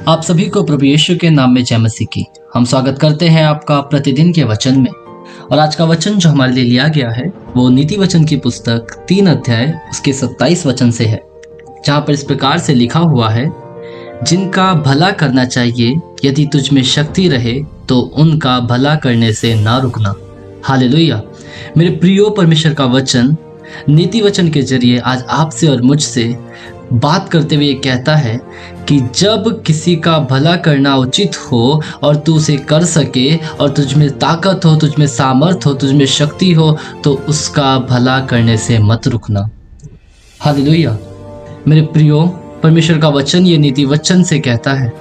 आप सभी को प्रभु यीशु के नाम में जय मसीह की। हम स्वागत करते हैं आपका प्रतिदिन के वचन में। और आज का वचन जो हमारे लिए लिया गया है वो नीति वचन की पुस्तक 3 अध्याय उसके 27 वचन से है, जहाँ पर इस प्रकार से लिखा हुआ है, जिनका भला करना चाहिए, यदि तुझ में शक्ति रहे तो उनका भला करने से ना रुकना। हालेलुया। मेरे प्रियो, परमेश्वर का वचन नीति वचन के जरिए आज आपसे और मुझसे बात करते हुए कहता है कि जब किसी का भला करना उचित हो और तू उसे कर सके और तुझ में ताकत हो, तुझ में सामर्थ हो, तुझ में शक्ति हो, तो उसका भला करने से मत रुकना। हालेलुया। मेरे प्रियो, परमेश्वर का वचन ये नीति वचन से कहता है।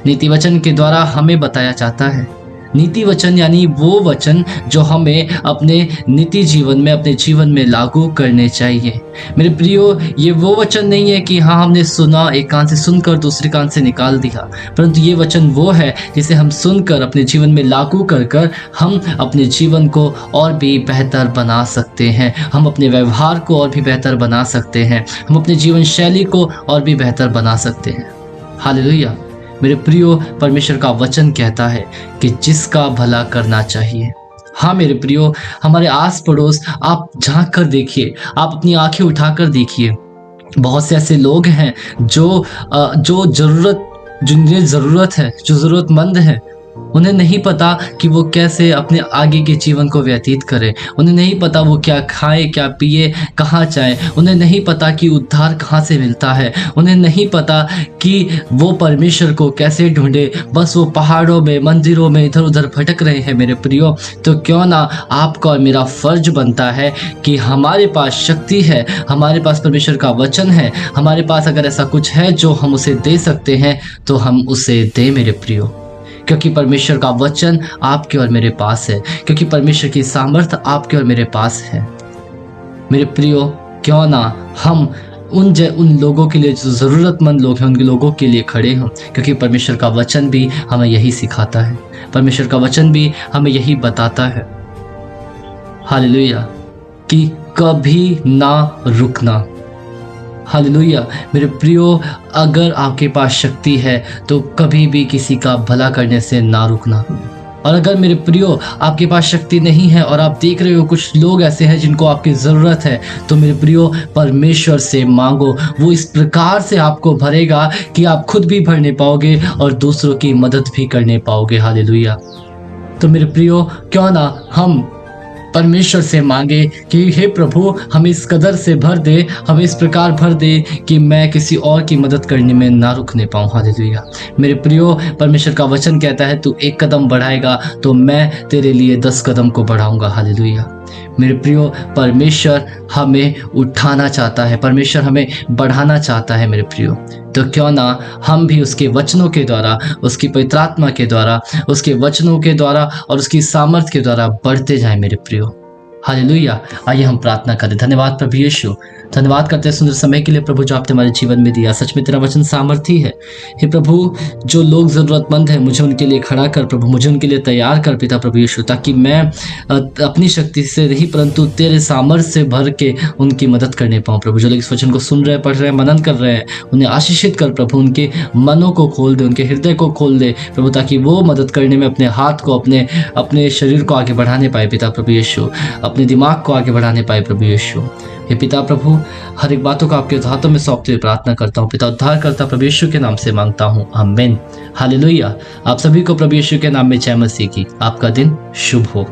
नीति वचन के द्वारा हमें बताया जाता है। नीति वचन यानी वो वचन जो हमें अपने नित्य जीवन में, अपने जीवन में लागू करने चाहिए। मेरे प्रियो, ये वो वचन नहीं है कि हाँ हमने सुना, एक कान से सुनकर दूसरे कान से निकाल दिया, परंतु ये वचन वो है जिसे हम सुनकर अपने जीवन में लागू कर हम अपने जीवन को और भी बेहतर बना सकते हैं। हम अपने व्यवहार को और भी बेहतर बना सकते हैं। हम अपने जीवन शैली को और भी बेहतर बना सकते हैं। हालेलुया। मेरे प्रियो, परमेश्वर का वचन कहता है कि जिसका भला करना चाहिए। हाँ मेरे प्रियो, हमारे आस पड़ोस आप झांक कर देखिए, आप अपनी आंखें उठाकर देखिए। बहुत से ऐसे लोग हैं जिन्हें ज़रूरत है, जो ज़रूरतमंद है। उन्हें नहीं पता कि वो कैसे अपने आगे के जीवन को व्यतीत करें। उन्हें नहीं पता वो क्या खाए, क्या पिए, कहाँ जाए। उन्हें नहीं पता कि उद्धार कहाँ से मिलता है। उन्हें नहीं पता कि वो परमेश्वर को कैसे ढूंढे। बस वो पहाड़ों में, मंदिरों में इधर उधर भटक रहे हैं। मेरे प्रियो, तो क्यों ना आपका और मेरा फर्ज बनता है कि हमारे पास शक्ति है, हमारे पास परमेश्वर का वचन है, हमारे पास अगर ऐसा कुछ है जो हम उसे दे सकते हैं तो हम उसे दें मेरे प्रियो। क्योंकि परमेश्वर का वचन आपके और मेरे पास है, क्योंकि परमेश्वर की सामर्थ आपके और मेरे पास है। मेरे प्रियो, क्यों ना हम उन लोगों के लिए जो ज़रूरतमंद लोग हैं, उन लोगों के लिए खड़े हों, क्योंकि परमेश्वर का वचन भी हमें यही सिखाता है। परमेश्वर का वचन भी हमें यही बताता है। हालेलुया, कि कभी ना रुकना। हालेलुया। मेरे प्रियो, अगर आपके पास शक्ति है तो कभी भी किसी का भला करने से ना रुकना। और अगर मेरे प्रियो आपके पास शक्ति नहीं है और आप देख रहे हो कुछ लोग ऐसे हैं जिनको आपकी ज़रूरत है, तो मेरे प्रियो परमेश्वर से मांगो। वो इस प्रकार से आपको भरेगा कि आप खुद भी भरने पाओगे और दूसरों की मदद भी करने पाओगे। हालेलुया। तो मेरे प्रियो, क्यों ना हम परमेश्वर से मांगे कि हे प्रभु, हमें इस कदर से भर दे, हमें इस प्रकार भर दे कि मैं किसी और की मदद करने में ना रुकने पाऊँ। हालेलुया। मेरे प्रियो, परमेश्वर का वचन कहता है तू 1 कदम बढ़ाएगा तो मैं तेरे लिए 10 कदम को बढ़ाऊंगा। हालेलुया। मेरे प्रियो, परमेश्वर हमें उठाना चाहता है, परमेश्वर हमें बढ़ाना चाहता है मेरे प्रियो। तो क्यों ना हम भी उसके वचनों के द्वारा, उसकी पवित्र आत्मा के द्वारा, उसके वचनों के द्वारा और उसकी सामर्थ के द्वारा बढ़ते जाएं मेरे प्रियो। हालेलुया। आइए हम प्रार्थना करें। धन्यवाद प्रभु यीशु, धन्यवाद करते हैं सुंदर समय के लिए प्रभु जो आपने हमारे जीवन में दिया। सच में तेरा वचन सामर्थी है। हे प्रभु, जो लोग ज़रूरतमंद हैं मुझे उनके लिए खड़ा कर प्रभु, मुझे उनके लिए तैयार कर पिता प्रभु यीशु, ताकि मैं अपनी शक्ति से नहीं परंतु तेरे सामर्थ्य से भर के उनकी मदद करने पाऊँ प्रभु। जो लोग इस वचन को सुन रहे हैं, पढ़ रहे हैं, मनन कर रहे हैं, उन्हें आशीषित कर प्रभु। उनके मनों को खोल दे, उनके हृदय को खोल दे प्रभु, ताकि वो मदद करने में अपने हाथ को, अपने शरीर को आगे बढ़ाने पाए पिता प्रभु यीशु, अपने दिमाग को आगे बढ़ाने पाए प्रभु यीशु। हे पिता प्रभु, हर एक बातों को आपके हाथों में सौंपते हुए प्रार्थना करता हूँ पिता। उद्धार करता प्रभु यीशु के नाम से मांगता हूँ, आमीन। हालेलुया। आप सभी को प्रभु यीशु के नाम में जय मसीह की। आपका दिन शुभ हो।